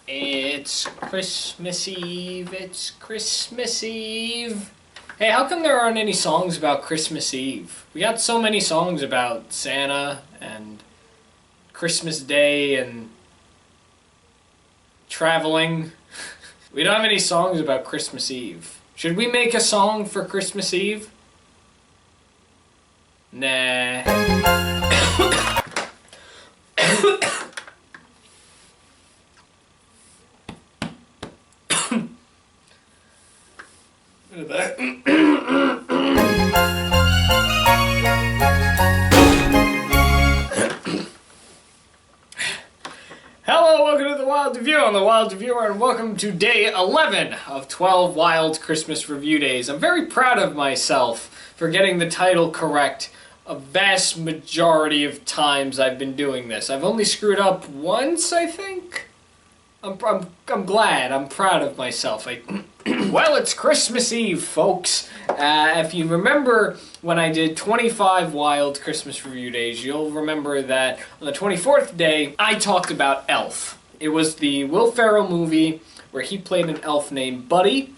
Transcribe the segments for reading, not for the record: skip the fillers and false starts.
It's Christmas Eve, it's Christmas Eve. Hey, how come there aren't any songs about Christmas Eve? We got so many songs about Santa and Christmas Day and traveling. We don't have any songs about Christmas Eve. Should we make a song for Christmas Eve? Nah. Hello, welcome to the Wild Review. I'm the Wild Reviewer, and welcome to day 11 of 12 Wild Christmas Review Days. I'm very proud of myself for getting the title correct a vast majority of times I've been doing this. I've only screwed up once, I think. I'm glad. I'm proud of myself. Well, it's Christmas Eve, folks. If you remember when I did 25 Wild Christmas Review Days, you'll remember that on the 24th day, I talked about Elf. It was the Will Ferrell movie where he played an elf named Buddy,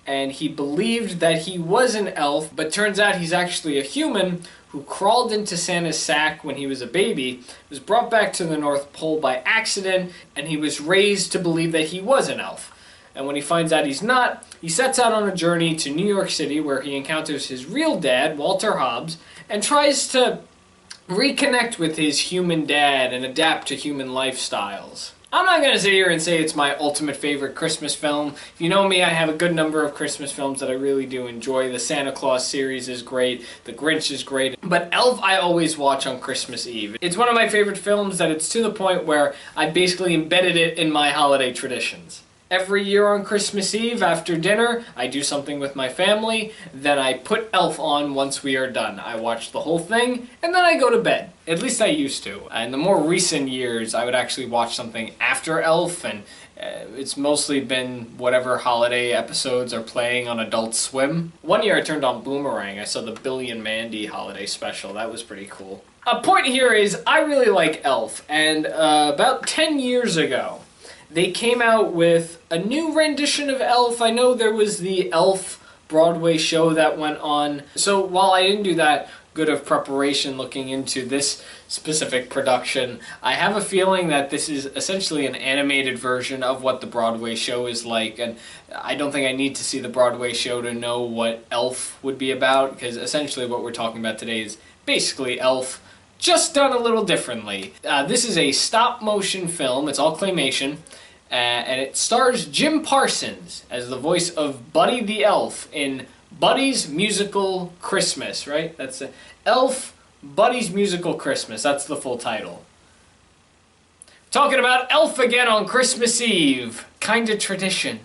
and he believed that he was an elf, but turns out he's actually a human who crawled into Santa's sack when he was a baby, was brought back to the North Pole by accident, and he was raised to believe that he was an elf. And when he finds out he's not, he sets out on a journey to New York City where he encounters his real dad, Walter Hobbs, and tries to reconnect with his human dad and adapt to human lifestyles. I'm not going to sit here and say it's my ultimate favorite Christmas film. If you know me, I have a good number of Christmas films that I really do enjoy. The Santa Claus series is great. The Grinch is great. But Elf I always watch on Christmas Eve. It's one of my favorite films that it's to the point where I basically embedded it in my holiday traditions. Every year on Christmas Eve, after dinner, I do something with my family, then I put Elf on once we are done. I watch the whole thing, and then I go to bed. At least I used to. In the more recent years, I would actually watch something after Elf, and it's mostly been whatever holiday episodes are playing on Adult Swim. One year I turned on Boomerang. I saw the Billy and Mandy holiday special. That was pretty cool. A point here is, I really like Elf, and about 10 years ago, they came out with a new rendition of Elf. I know there was the Elf Broadway show that went on. So while I didn't do that good of preparation looking into this specific production, I have a feeling that this is essentially an animated version of what the Broadway show is like. And I don't think I need to see the Broadway show to know what Elf would be about, because essentially what we're talking about today is basically Elf, just done a little differently. This is a stop-motion film. It's all claymation. And it stars Jim Parsons as the voice of Buddy the Elf in Buddy's Musical Christmas, right? That's Elf, Buddy's Musical Christmas. That's the full title. Talking about Elf again on Christmas Eve. Kinda tradition.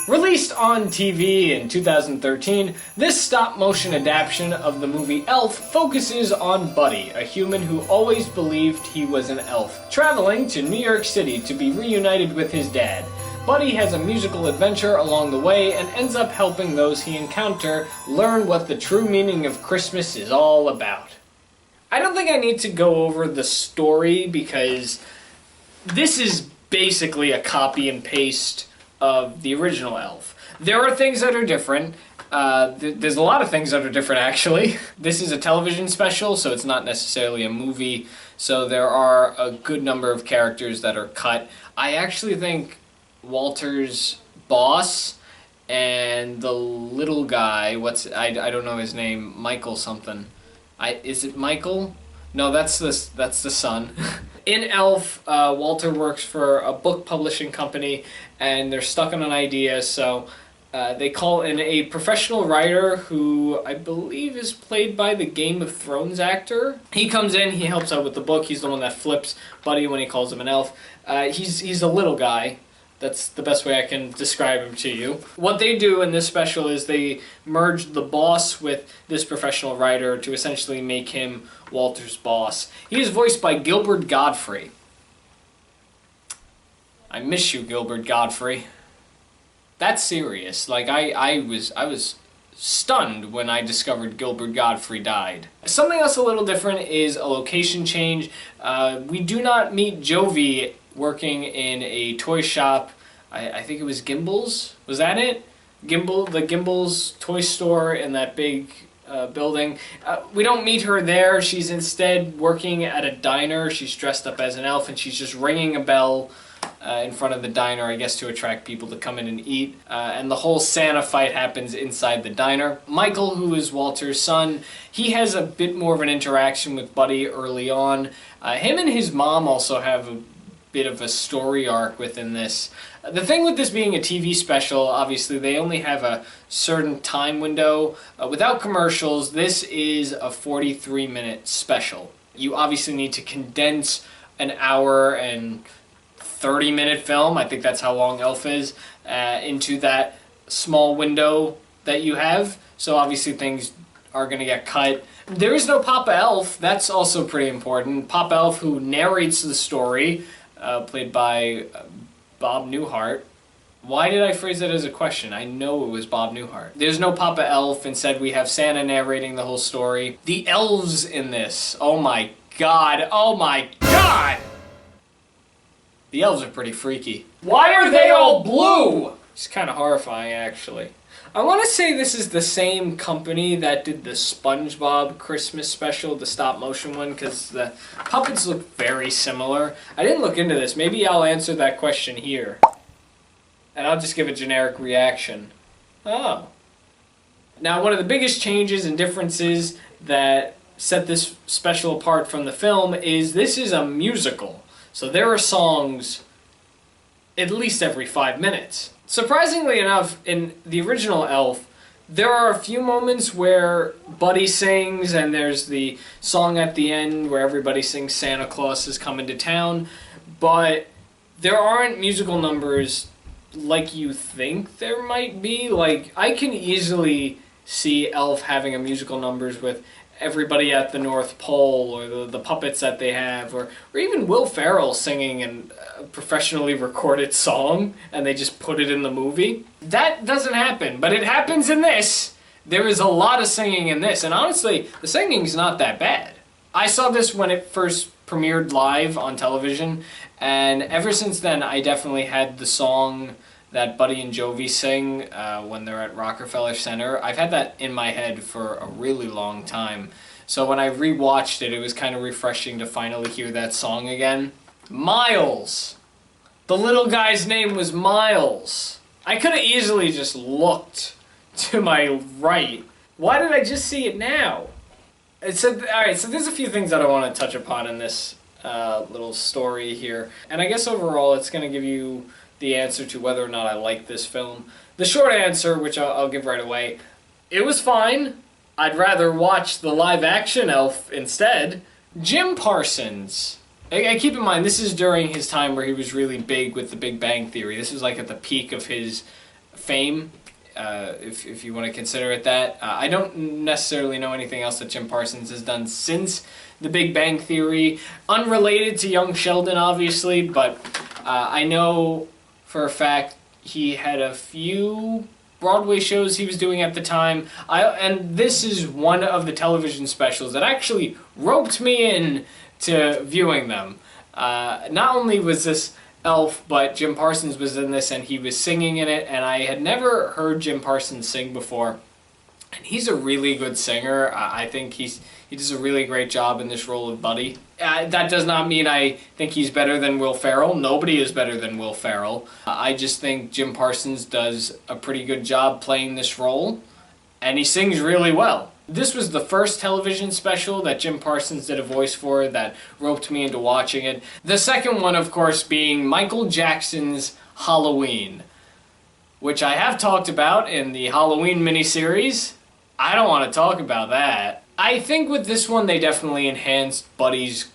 Released on TV in 2013, this stop-motion adaptation of the movie Elf focuses on Buddy, a human who always believed he was an elf, traveling to New York City to be reunited with his dad. Buddy has a musical adventure along the way and ends up helping those he encounter learn what the true meaning of Christmas is all about. I don't think I need to go over the story because this is basically a copy and paste of the original Elf. There are things that are different. There's a lot of things that are different, actually. This is a television special, so it's not necessarily a movie, so there are a good number of characters that are cut. I actually think Walter's boss and the little guy, I don't know his name, Michael something. Is it Michael? No, that's the son. In Elf, Walter works for a book publishing company, and they're stuck on an idea, so they call in a professional writer who I believe is played by the Game of Thrones actor. He comes in, he helps out with the book, he's the one that flips Buddy when he calls him an elf. He's a little guy. That's the best way I can describe him to you. What they do in this special is they merge the boss with this professional writer to essentially make him Walter's boss. He is voiced by Gilbert Gottfried. I miss you, Gilbert Gottfried. That's serious. Like I was stunned when I discovered Gilbert Gottfried died. Something else a little different is a location change. We do not meet Jovi working in a toy shop. I think it was Gimbel's. Was that it? The Gimbel's toy store in that big building. We don't meet her there. She's instead working at a diner. She's dressed up as an elf and she's just ringing a bell in front of the diner, I guess to attract people to come in and eat. And the whole Santa fight happens inside the diner. Michael, who is Walter's son, he has a bit more of an interaction with Buddy early on. Him and his mom also have a bit of a story arc within this. The thing with this being a TV special, obviously they only have a certain time window. Without commercials, this is a 43-minute special. You obviously need to condense an hour and 30-minute film, I think that's how long Elf is, into that small window that you have. So obviously things are going to get cut. There is no Papa Elf, that's also pretty important. Papa Elf, who narrates the story, played by Bob Newhart. Why did I phrase that as a question? I know it was Bob Newhart. There's no Papa Elf. Instead, we have Santa narrating the whole story. The elves in this, oh my god, oh my god! The elves are pretty freaky. Why are they all blue? It's kind of horrifying, actually. I want to say this is the same company that did the SpongeBob Christmas special, the stop-motion one, because the puppets look very similar. I didn't look into this. Maybe I'll answer that question here. And I'll just give a generic reaction. Oh. Now, one of the biggest changes and differences that set this special apart from the film is this is a musical. So there are songs at least every 5 minutes. Surprisingly enough, in the original Elf, there are a few moments where Buddy sings and there's the song at the end where everybody sings Santa Claus is coming to town, but there aren't musical numbers like you think there might be. Like, I can easily see Elf having a musical numbers with everybody at the North Pole, or the puppets that they have, or even Will Ferrell singing a professionally recorded song, and they just put it in the movie. That doesn't happen, but it happens in this. There is a lot of singing in this, and honestly, the singing's not that bad. I saw this when it first premiered live on television, and ever since then, I definitely had the song that Buddy and Jovi sing when they're at Rockefeller Center. I've had that in my head for a really long time. So when I rewatched it, it was kind of refreshing to finally hear that song again. Miles! The little guy's name was Miles. I could have easily just looked to my right. Why did I just see it now? Alright, so there's a few things that I want to touch upon in this little story here. And I guess overall it's going to give you the answer to whether or not I like this film. The short answer, which I'll give right away, it was fine. I'd rather watch the live-action Elf instead. Jim Parsons. I keep in mind, this is during his time where he was really big with the Big Bang Theory. This is like at the peak of his fame, if you want to consider it that. I don't necessarily know anything else that Jim Parsons has done since the Big Bang Theory. Unrelated to Young Sheldon, obviously, but I know for a fact he had a few Broadway shows he was doing at the time. And this is one of the television specials that actually roped me in to viewing them. Not only was this Elf, but Jim Parsons was in this and he was singing in it, and I had never heard Jim Parsons sing before. And he's a really good singer. I think he does a really great job in this role of Buddy. That does not mean I think he's better than Will Ferrell. Nobody is better than Will Ferrell. I just think Jim Parsons does a pretty good job playing this role, and he sings really well. This was the first television special that Jim Parsons did a voice for that roped me into watching it. The second one, of course, being Michael Jackson's Halloween, which I have talked about in the Halloween miniseries. I don't want to talk about that. I think with this one, they definitely enhanced Buddy's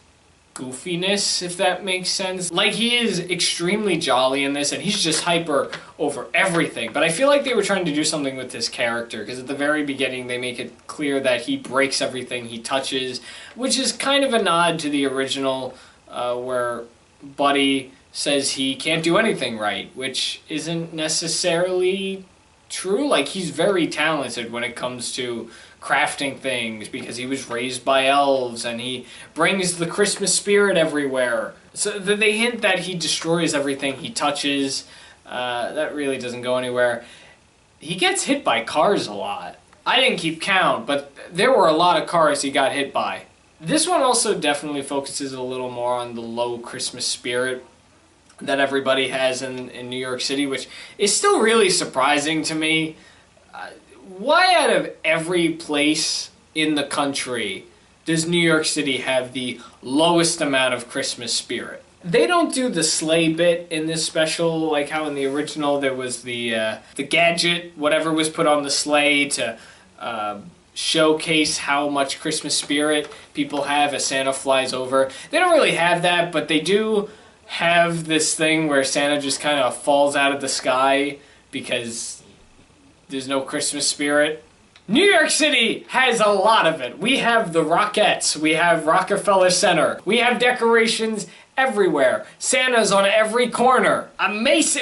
goofiness, if that makes sense. Like, he is extremely jolly in this, and he's just hyper over everything. But I feel like they were trying to do something with his character, because at the very beginning, they make it clear that he breaks everything he touches, which is kind of a nod to the original, where Buddy says he can't do anything right, which isn't necessarily true. Like, he's very talented when it comes to crafting things because he was raised by elves and he brings the Christmas spirit everywhere. So they hint that he destroys everything he touches. That really doesn't go anywhere. He gets hit by cars a lot. I didn't keep count, but there were a lot of cars he got hit by. This one also definitely focuses a little more on the low Christmas spirit that everybody has in New York City, which is still really surprising to me. Why out of every place in the country does New York City have the lowest amount of Christmas spirit? They don't do the sleigh bit in this special, like how in the original there was the gadget, whatever was put on the sleigh to showcase how much Christmas spirit people have as Santa flies over. They don't really have that, but they do have this thing where Santa just kind of falls out of the sky because there's no Christmas spirit. New York City has a lot of it. We have the Rockettes. We have Rockefeller Center. We have decorations everywhere. Santa's on every corner.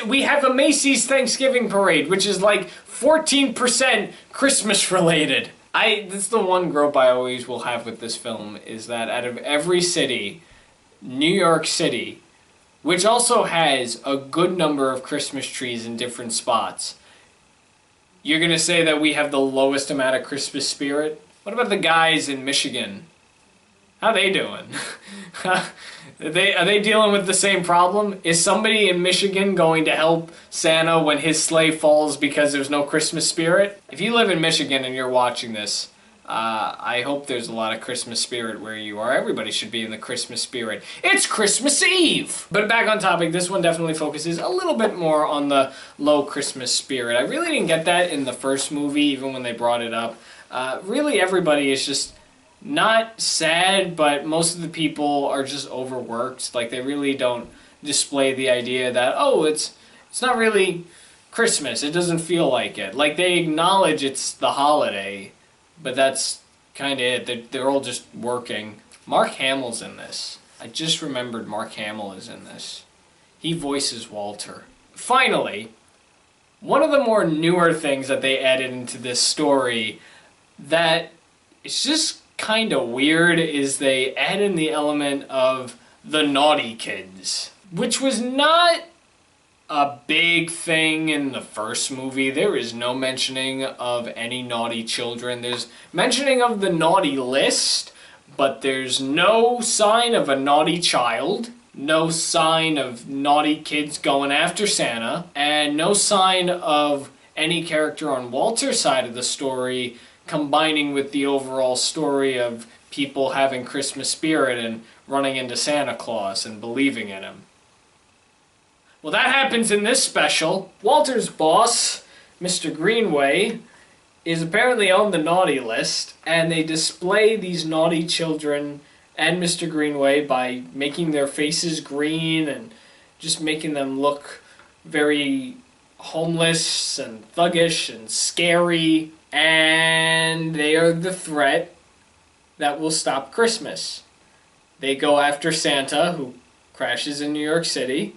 We have a Macy's Thanksgiving Parade, which is like 14% Christmas related. That's the one grope I always will have with this film, is that out of every city, New York City, which also has a good number of Christmas trees in different spots, you're going to say that we have the lowest amount of Christmas spirit? What about the guys in Michigan? How they doing? Are they dealing with the same problem? Is somebody in Michigan going to help Santa when his sleigh falls because there's no Christmas spirit? If you live in Michigan and you're watching this, I hope there's a lot of Christmas spirit where you are. Everybody should be in the Christmas spirit. It's Christmas Eve! But back on topic, this one definitely focuses a little bit more on the low Christmas spirit. I really didn't get that in the first movie, even when they brought it up. Really, everybody is just not sad, but most of the people are just overworked. Like, they really don't display the idea that, oh, it's not really Christmas. It doesn't feel like it. Like, they acknowledge it's the holiday, but that's kind of it. They're all just working. Mark Hamill's in this. I just remembered Mark Hamill is in this. He voices Walter. Finally, one of the more newer things that they added into this story that is just kind of weird is they add in the element of the naughty kids, which was not a big thing in the first movie. There is no mentioning of any naughty children. There's mentioning of the naughty list, but there's no sign of a naughty child, no sign of naughty kids going after Santa, and no sign of any character on Walter's side of the story combining with the overall story of people having Christmas spirit and running into Santa Claus and believing in him. Well, that happens in this special. Walter's boss, Mr. Greenway, is apparently on the naughty list, and they display these naughty children and Mr. Greenway by making their faces green and just making them look very homeless and thuggish and scary. And they are the threat that will stop Christmas. They go after Santa, who crashes in New York City,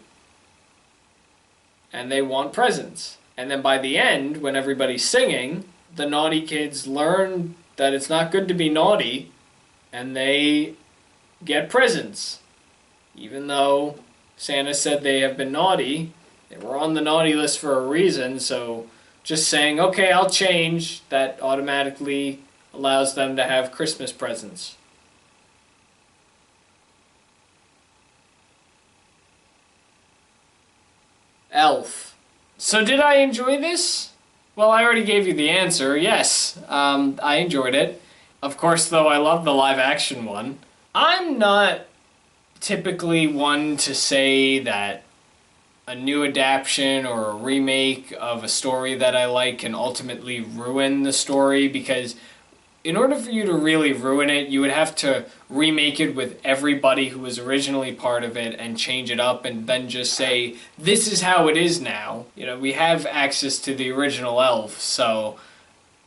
and they want presents. And then by the end, when everybody's singing, the naughty kids learn that it's not good to be naughty, and they get presents. Even though Santa said they have been naughty, they were on the naughty list for a reason, so just saying, okay, I'll change, that automatically allows them to have Christmas presents. Elf. So did I enjoy this? Well, I already gave you the answer. Yes, I enjoyed it. Of course, though, I love the live-action one. I'm not typically one to say that a new adaptation or a remake of a story that I like can ultimately ruin the story, because in order for you to really ruin it, you would have to remake it with everybody who was originally part of it and change it up and then just say, this is how it is now. You know, we have access to the original Elf, so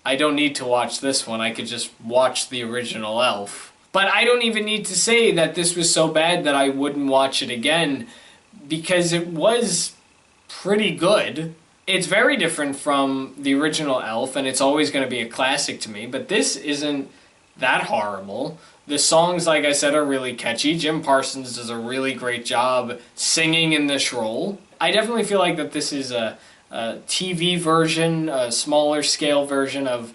I don't need to watch this one. I could just watch the original Elf. But I don't even need to say that this was so bad that I wouldn't watch it again, because it was pretty good. It's very different from the original Elf, and it's always going to be a classic to me, but this isn't that horrible. The songs, like I said, are really catchy. Jim Parsons does a really great job singing in this role. I definitely feel like that this is a TV version, a smaller scale version of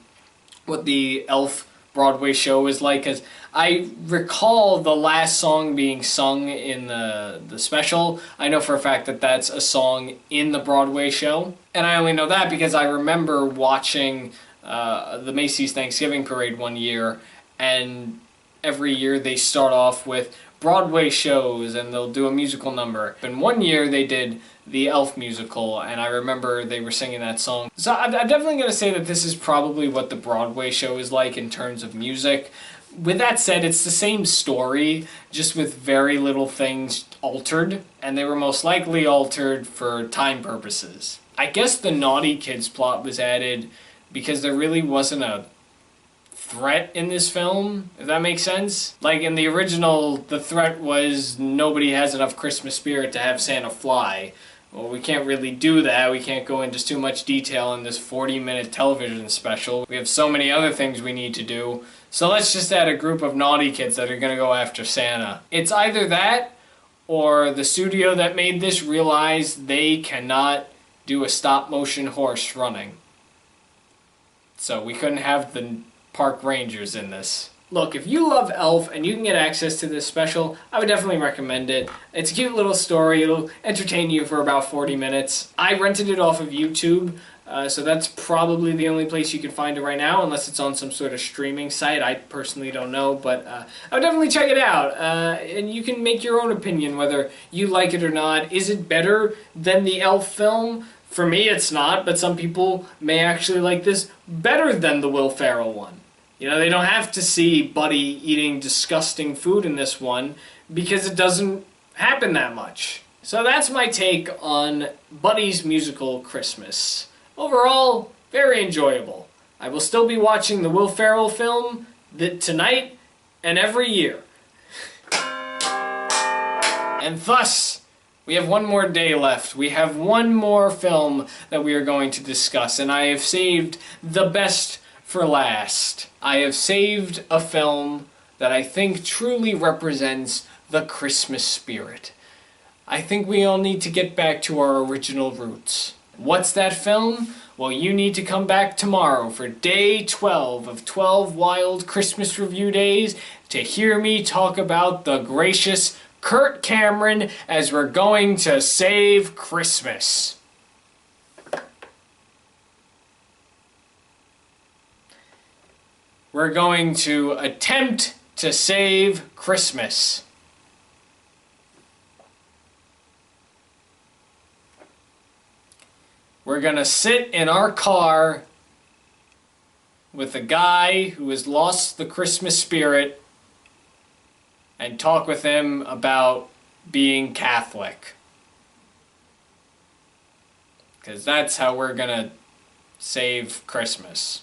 what the Elf Broadway show is like, because I recall the last song being sung in the special. I know for a fact that that's a song in the Broadway show, and I only know that because I remember watching the Macy's Thanksgiving Parade one year, and every year they start off with Broadway shows and they'll do a musical number. And one year they did the Elf musical, and I remember they were singing that song. So I'm definitely going to say that this is probably what the Broadway show is like in terms of music. With that said, it's the same story, just with very little things altered, and they were most likely altered for time purposes. I guess the Naughty Kids plot was added because there really wasn't a threat in this film, if that makes sense. Like in the original, the threat was nobody has enough Christmas spirit to have Santa fly. Well, we can't really do that. We can't go into too much detail in this 40-minute television special. We have so many other things we need to do. So let's just add a group of naughty kids that are going to go after Santa. It's either that or the studio that made this realized they cannot do a stop-motion horse running. So we couldn't have the park rangers in this. Look, if you love Elf and you can get access to this special, I would definitely recommend it. It's a cute little story. It'll entertain you for about 40 minutes. I rented it off of YouTube, so that's probably the only place you can find it right now, unless it's on some sort of streaming site. I personally don't know, but I would definitely check it out. And you can make your own opinion whether you like it or not. Is it better than the Elf film? For me, it's not, but some people may actually like this better than the Will Ferrell one. You know, they don't have to see Buddy eating disgusting food in this one because it doesn't happen that much. So that's my take on Buddy's musical Christmas. Overall, very enjoyable. I will still be watching the Will Ferrell film tonight and every year. And thus, we have one more day left. We have one more film that we are going to discuss, and I have saved the best for last. I have saved a film that I think truly represents the Christmas spirit. I think we all need to get back to our original roots. What's that film? Well, you need to come back tomorrow for day 12 of 12 Wild Christmas Review Days to hear me talk about the gracious Kirk Cameron as we're going to save Christmas. We're going to attempt to save Christmas. We're going to sit in our car with a guy who has lost the Christmas spirit and talk with him about being Catholic. Because that's how we're going to save Christmas.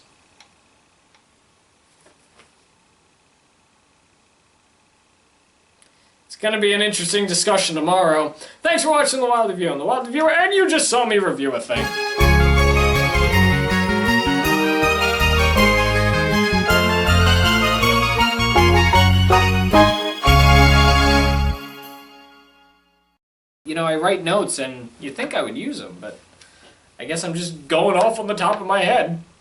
It's going to be an interesting discussion tomorrow. Thanks for watching The Wild Review on The Wild Reviewer, and you just saw me review a thing. You know, I write notes and you'd think I would use them, but I guess I'm just going off on the top of my head.